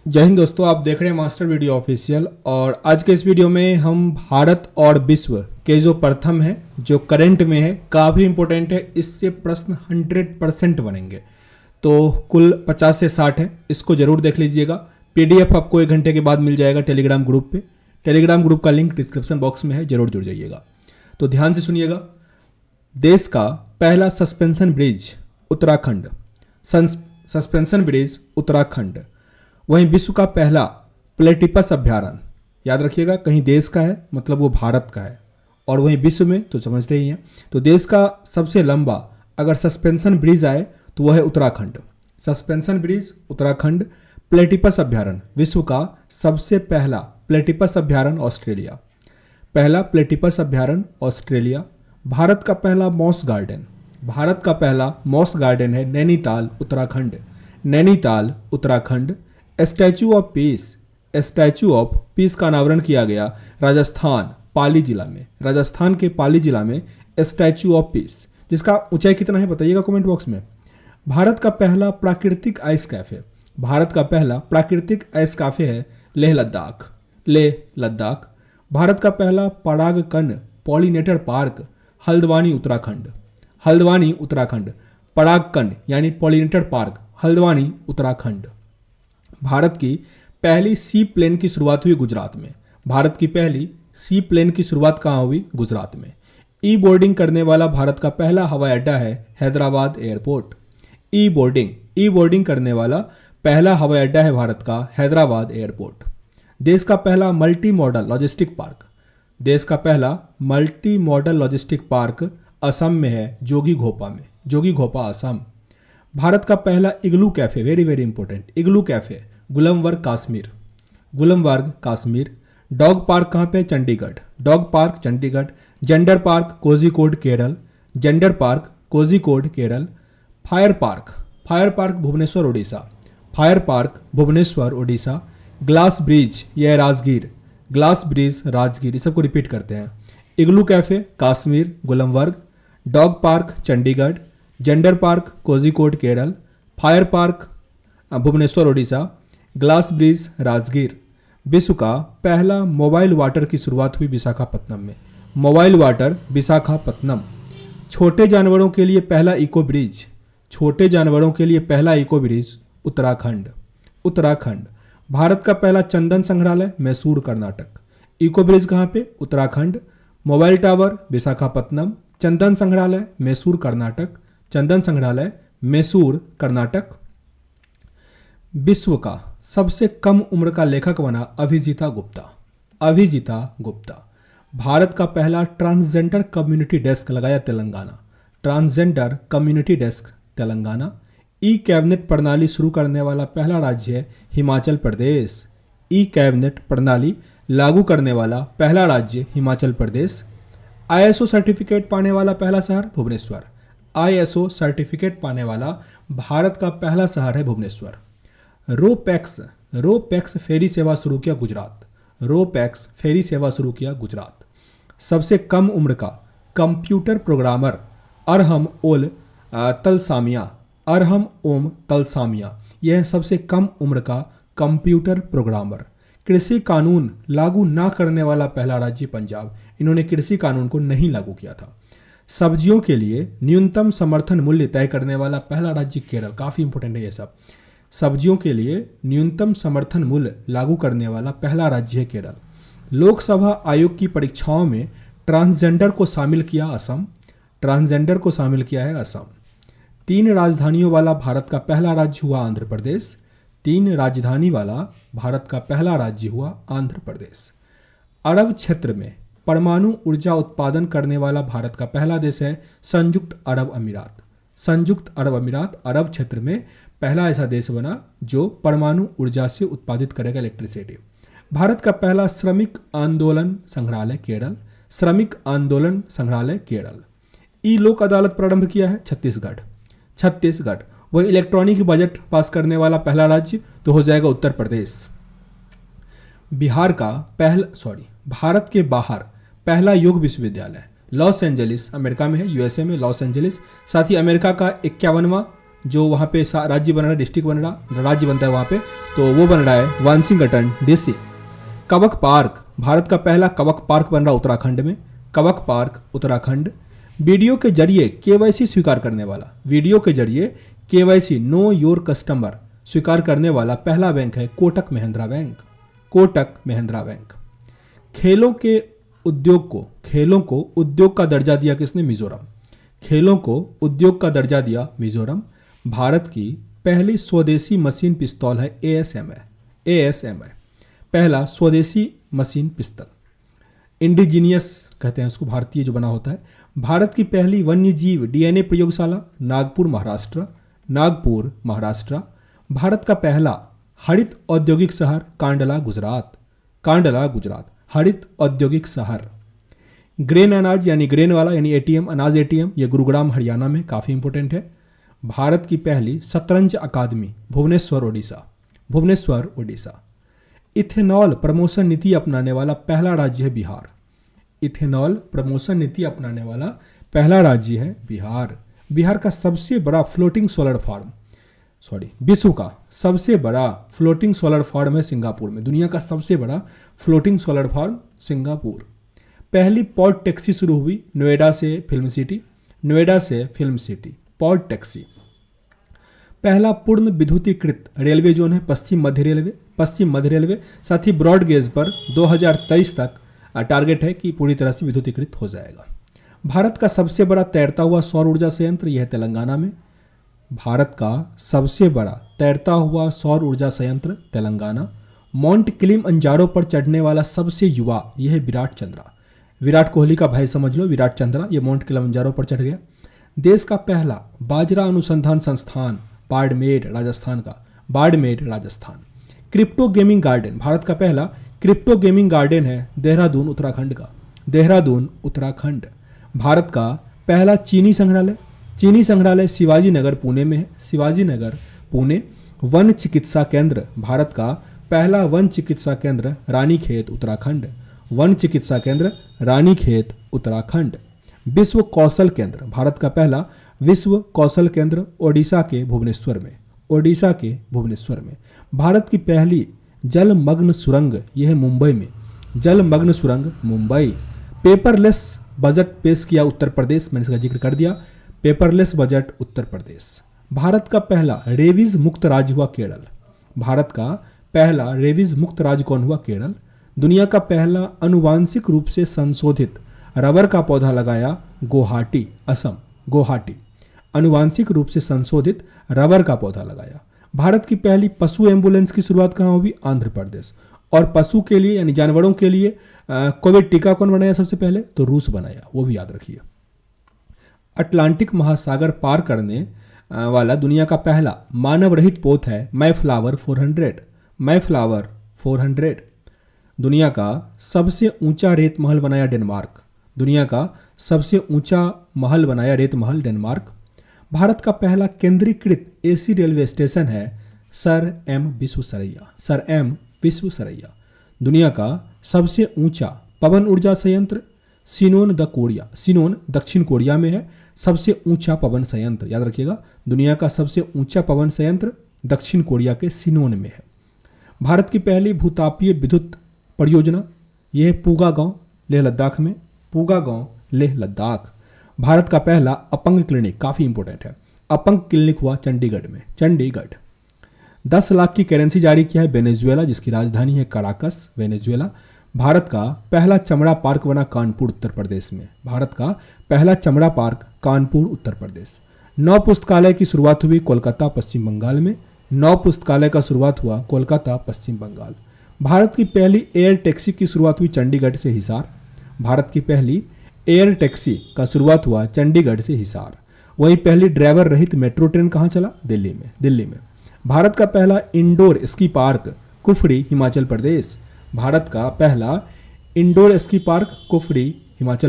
जय हिंद दोस्तों, आप देख रहे हैं मास्टर वीडियो ऑफिशियल। और आज के इस वीडियो में हम भारत और विश्व के जो प्रथम है, जो करंट में है, काफ़ी इंपॉर्टेंट है। इससे प्रश्न 100% बनेंगे। तो कुल 50 से 60 है, इसको जरूर देख लीजिएगा। पीडीएफ आपको 1 घंटे के बाद मिल जाएगा टेलीग्राम ग्रुप पे। टेलीग्राम ग्रुप का लिंक डिस्क्रिप्शन बॉक्स में है, जरूर जुड़ जाइएगा। तो ध्यान से सुनिएगा। देश का पहला suspension bridge Uttarakhand, suspension bridge Uttarakhand. वहीं विश्व का पहला प्लेटिपस अभ्यारण्य, याद रखिएगा, कहीं देश का है मतलब वो भारत का है, और वहीं विश्व में तो समझते ही हैं। तो देश का सबसे लंबा अगर सस्पेंशन ब्रिज आए तो वह है Uttarakhand. Suspension bridge Uttarakhand. Platypus अभ्यारण्य, विश्व का सबसे पहला प्लेटिपस अभ्यारण्य ऑस्ट्रेलिया। पहला प्लेटिपस अभ्यारण्य ऑस्ट्रेलिया। भारत का पहला मॉस गार्डन, भारत का पहला मॉस गार्डन है Nainital Uttarakhand. Nainital Uttarakhand. Statue of peace, statue of peace का अनावरण किया गया राजस्थान पाली जिला में। राजस्थान के पाली जिला में स्टैचू ऑफ पीस, जिसका ऊंचाई कितना है बताइएगा कमेंट बॉक्स में। भारत का पहला प्राकृतिक आइस कैफे, भारत का पहला प्राकृतिक आइस कैफे है लेह लद्दाख, लेह लद्दाख। भारत का पहला परागकण पॉलिनेटर पार्क हल्द्वानी उत्तराखंड, हल्द्वानी उत्तराखंड। परागकण यानी पॉलिनेटर पार्क हल्द्वानी उत्तराखंड। भारत की पहली सी प्लेन की शुरुआत हुई गुजरात में। भारत की पहली सी प्लेन की शुरुआत कहाँ हुई? गुजरात में। ई बोर्डिंग करने वाला भारत का पहला हवाई अड्डा है हैदराबाद एयरपोर्ट। ई बोर्डिंग करने वाला पहला हवाई अड्डा है भारत का हैदराबाद एयरपोर्ट। देश का पहला मल्टी मॉडल लॉजिस्टिक पार्क, देश का पहला multi modal logistic park Assam में है, जोगी घोपा में, जोगी घोपा असम। भारत का पहला igloo cafe, very very important, igloo cafe Gulmarg Kashmir, Gulmarg Kashmir. Dog park कहाँ पे? Chandigarh, dog park Chandigarh. Gender park Kozhikode Kerala, gender park Kozhikode Kerala. Fire park Bhubaneswar Orissa, fire park Bhubaneswar Orissa. Glass bridge यह राजगीर, ग्लास ब्रिज राजगीर। इस सबको रिपीट करते हैं। Igloo cafe Kashmir Gulmarg, dog park Chandigarh, gender park Kozhikode Kerala, fire park Bhubaneswar Orissa, glass bridge Rajgir. विश्व का पहला मोबाइल वाटर की शुरुआत हुई विशाखापत्तनम में, मोबाइल वाटर विशाखापत्तनम। छोटे जानवरों के लिए पहला इको ब्रिज, छोटे जानवरों के लिए पहला इको ब्रिज उत्तराखंड, उत्तराखंड। भारत का पहला चंदन संग्रहालय मैसूर कर्नाटक। इको ब्रिज कहाँ पे? उत्तराखंड। मोबाइल टावर विशाखापत्तनम, चंदन संग्रहालय मैसूर कर्नाटक, चंदन संग्रहालय मैसूर कर्नाटक। विश्व का सबसे कम उम्र का लेखक बना अभिजीता गुप्ता, अभिजीता गुप्ता। भारत का पहला ट्रांसजेंडर कम्युनिटी डेस्क लगाया Telangana, transgender community desk Telangana. E cabinet प्रणाली शुरू करने वाला पहला राज्य है हिमाचल प्रदेश, ई कैबिनेट प्रणाली लागू करने वाला पहला राज्य हिमाचल प्रदेश। आईएसओ सर्टिफिकेट पाने वाला पहला शहर भुवनेश्वर, आईएसओ सर्टिफिकेट पाने वाला भारत का पहला शहर है भुवनेश्वर। रोपैक्स फेरी सेवा शुरू किया गुजरात, रोपैक्स फेरी सेवा शुरू किया गुजरात। सबसे कम उम्र का कंप्यूटर प्रोग्रामर अरहम ओल तलसामिया, अरहम ओम तलसामिया, यह सबसे कम उम्र का कंप्यूटर प्रोग्रामर। कृषि कानून लागू ना करने वाला पहला राज्य पंजाब, इन्होंने कृषि कानून को नहीं लागू किया था। सब्जियों के लिए न्यूनतम समर्थन मूल्य तय करने वाला पहला राज्य केरल, काफ़ी इंपॉर्टेंट है ये सब। सब्जियों के लिए न्यूनतम समर्थन मूल्य लागू करने वाला पहला राज्य है केरल। लोकसभा आयोग की परीक्षाओं में ट्रांसजेंडर को शामिल किया असम, ट्रांसजेंडर को शामिल किया है असम। 3 राजधानियों वाला भारत का पहला राज्य हुआ आंध्र प्रदेश, 3 राजधानी वाला भारत का पहला राज्य हुआ आंध्र प्रदेश। अरब क्षेत्र में परमाणु ऊर्जा उत्पादन करने वाला भारत का पहला देश है संयुक्त अरब अमीरात, संयुक्त अरब अमीरात। अरब क्षेत्र में पहला ऐसा देश बना जो परमाणु ऊर्जा से उत्पादित करेगा इलेक्ट्रिसिटी। भारत का पहला श्रमिक आंदोलन संग्रहालय केरल, श्रमिक आंदोलन संग्रहालय केरल। ई लोक अदालत प्रारंभ किया है छत्तीसगढ़, छत्तीसगढ़। वही इलेक्ट्रॉनिक बजट पास करने वाला पहला राज्य तो हो जाएगा उत्तर प्रदेश। बिहार का भारत के बाहर पहला योग विश्वविद्यालय लॉस एंजलिस, अमेरिका में है, यूएसए में लॉस एंजलिस। साथ ही अमेरिका का 51वां जो वहाँ पे राज्य बन रहा है, डिस्ट्रिक्ट बन रहा, राज्य बनता है वहाँ पे, तो वो बन रहा है वाशिंगटन डीसी। कवक पार्क, भारत का पहला कवक पार्क बन रहा उत्तराखंड में, कवक पार्क उत्तराखंड। वीडियो के जरिए केवाईसी स्वीकार करने वाला, वीडियो के जरिए केवाईसी नो योर कस्टमर स्वीकार करने वाला पहला बैंक है कोटक महिंद्रा बैंक, कोटक महिंद्रा बैंक। खेलों को उद्योग का दर्जा दिया किसने? मिजोरम। खेलों को उद्योग का दर्जा दिया मिजोरम। भारत की पहली स्वदेशी मशीन पिस्तौल है ASMI, पहला स्वदेशी मशीन पिस्तौल। इंडिजीनियस कहते हैं उसको, भारतीय जो बना होता है। भारत की पहली वन्यजीव DNA प्रयोगशाला नागपुर महाराष्ट्र। भारत का पहला हरित औद्योगिक शहर कांडला गुजरात, हरित औद्योगिक शहर। ग्रेन अनाज यानी ग्रेन वाला यानी ATM, अनाज ATM, ये गुरुग्राम हरियाणा में, काफ़ी इंपॉर्टेंट है। भारत की पहली शतरंज अकादमी भुवनेश्वर ओडिशा। इथेनॉल प्रमोशन नीति अपनाने वाला पहला राज्य है बिहार, इथेनॉल प्रमोशन नीति अपनाने वाला पहला राज्य है बिहार। बिहार का सबसे बड़ा फ्लोटिंग सोलर फार्म, विश्व का सबसे बड़ा फ्लोटिंग सोलर फार्म है सिंगापुर में, दुनिया का सबसे बड़ा फ्लोटिंग सोलर फार्म सिंगापुर। पहली पॉड टैक्सी शुरू हुई नोएडा से फिल्म सिटी, पॉड टैक्सी। पहला पूर्ण विद्युतीकृत रेलवे जोन है पश्चिम मध्य रेलवे। साथ ही ब्रॉड गेज पर 2023 तक टारगेट है कि पूरी तरह से विद्युतीकृत हो जाएगा। भारत का सबसे बड़ा तैरता हुआ सौर ऊर्जा संयंत्र यह है तेलंगाना में, भारत का सबसे बड़ा तैरता हुआ सौर ऊर्जा संयंत्र तेलंगाना। माउंट किलिमंजारो पर चढ़ने वाला सबसे युवा यह है विराट कोहली का भाई समझ लो, विराट चंद्रा, ये माउंट किलिमंजारो पर चढ़ गया। देश का पहला बाजरा अनुसंधान संस्थान Barmer Rajasthan. Crypto gaming garden, Bharat का पहला क्रिप्टो गेमिंग गार्डन है देहरादून उत्तराखंड। भारत का पहला चीनी संग्रहालय शिवाजी नगर पुणे। वन चिकित्सा केंद्र, भारत का पहला वन चिकित्सा केंद्र रानीखेत उत्तराखंड। विश्व कौशल केंद्र, भारत का पहला विश्व कौशल केंद्र ओडिशा के भुवनेश्वर में। भारत की पहली जलमग्न सुरंग यह है मुंबई। पेपरलेस बजट पेश किया उत्तर प्रदेश, मैंने इसका जिक्र कर दिया, पेपरलेस बजट उत्तर प्रदेश। भारत का पहला रेबीज मुक्त राज्य हुआ केरल, कौन हुआ? केरल। दुनिया का पहला अनुवांशिक रूप से संशोधित रबर का पौधा लगाया गुवाहाटी, असम। अनुवांशिक रूप से संशोधित रबर का पौधा लगाया। भारत की पहली पशु एम्बुलेंस की शुरुआत कहाँ हुई? आंध्र प्रदेश। और पशु के लिए यानी जानवरों के लिए कोविड टीका कौन बनाया सबसे पहले? तो रूस बनाया, वो भी याद रखिए। अटलांटिक महासागर पार करने वाला दुनिया का पहला मानव रहित पोत है मैफ्लावर 400। दुनिया का सबसे ऊंचा रेत महल बनाया डेनमार्क। भारत का पहला केंद्रीकृत AC रेलवे स्टेशन है सर एम विश्वेश्वरैया। दुनिया का सबसे ऊंचा पवन ऊर्जा संयंत्र सिनोन दक्षिण कोरिया में है, सबसे ऊंचा पवन संयंत्र, याद रखिएगा, दुनिया का सबसे ऊंचा पवन संयंत्र दक्षिण कोरिया के सिनोन में है। भारत की पहली भूतापीय विद्युत परियोजना यह है पूगा गांव लेह लद्दाख। भारत का पहला अपंग क्लिनिक, काफ़ी इंपॉर्टेंट है, अपंग क्लिनिक हुआ चंडीगढ़। 10 लाख की करेंसी जारी किया है वेनेजुएला, जिसकी राजधानी है कराकस, वेनेजुएला। भारत का पहला चमड़ा पार्क बना कानपुर उत्तर प्रदेश में, नौ पुस्तकालय की शुरुआत हुई कोलकाता पश्चिम बंगाल। भारत की पहली एयर टैक्सी की शुरुआत हुई चंडीगढ़ से हिसार। वहीं पहली ड्राइवर रहित मेट्रो ट्रेन कहाँ चला? दिल्ली में। भारत का पहला indoor ski park Kufri Himachal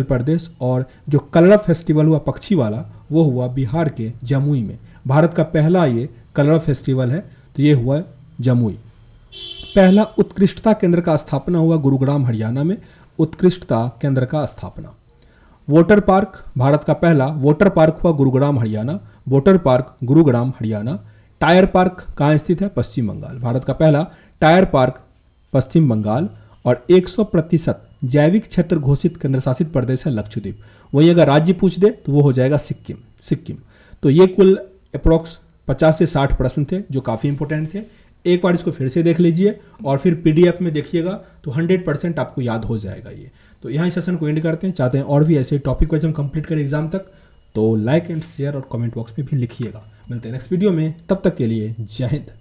Pradesh. और जो कलरव फेस्टिवल हुआ पक्षी वाला वो हुआ बिहार के जमुई में। भारत का पहला ये कलरव फेस्टिवल है, तो ये हुआ जमुई। पहला उत्कृष्टता केंद्र का स्थापना हुआ गुरुग्राम हरियाणा में, वाटर पार्क, भारत का पहला वाटर पार्क हुआ Gurugram Haryana. Water park Gurugram Haryana. Tyre park कहाँ स्थित है? पश्चिम बंगाल। भारत का पहला टायर पार्क पश्चिम बंगाल। और 100% जैविक क्षेत्र घोषित केंद्र शासित प्रदेश है लक्षद्वीप। वहीं अगर राज्य पूछ दे तो वो हो जाएगा सिक्किम। तो ये कुल अप्रोक्स 50 से 60 प्रश्न थे जो काफ़ी इंपॉर्टेंट थे। एक बार इसको फिर से देख लीजिए और फिर पीडीएफ में देखिएगा तो 100% आपको याद हो जाएगा ये। तो यहाँ इस सेशन को एंड करते हैं। चाहते हैं और भी ऐसे टॉपिक वाइज हम कंप्लीट करें एग्जाम तक, तो लाइक एंड शेयर और कमेंट बॉक्स में भी लिखिएगा। मिलते हैं नेक्स्ट वीडियो में, तब तक के लिए जय हिंद।